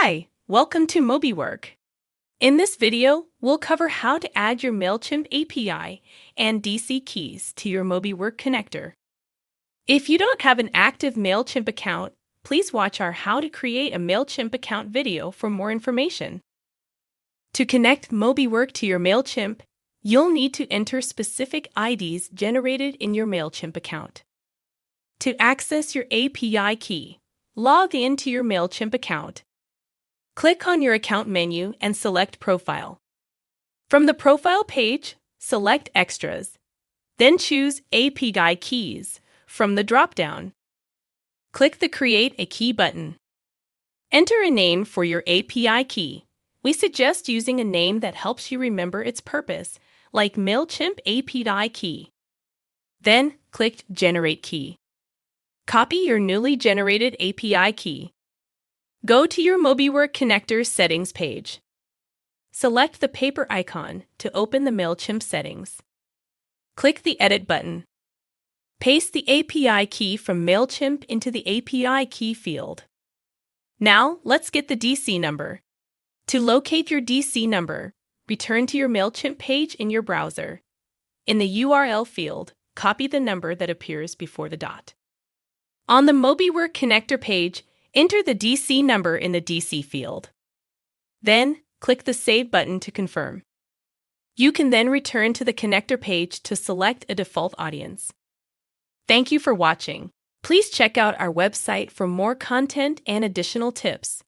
Hi, welcome to MobiWork. In this video, we'll cover how to add your Mailchimp API and DC keys to your MobiWork connector. If you don't have an active Mailchimp account, please watch our How to Create a Mailchimp Account video for more information. To connect MobiWork to your Mailchimp, you'll need to enter specific IDs generated in your Mailchimp account. To access your API key, log into your Mailchimp account. Click on your account menu and select Profile. From the Profile page, select Extras, then choose API Keys from the drop-down. Click the Create a Key button. Enter a name for your API key. We suggest using a name that helps you remember its purpose, like Mailchimp API Key. Then click Generate Key. Copy your newly generated API key. Go to your MobiWork connector settings page. Select the paper icon to open the Mailchimp settings. Click the Edit button. Paste the API key from Mailchimp into the API key field. Now, let's get the DC number. To locate your DC number, return to your Mailchimp page in your browser. In the URL field, copy the number that appears before the dot. On the MobiWork connector page, enter the DC number in the DC field. Then, click the Save button to confirm. You can then return to the connector page to select a default audience. Thank you for watching. Please check out our website for more content and additional tips.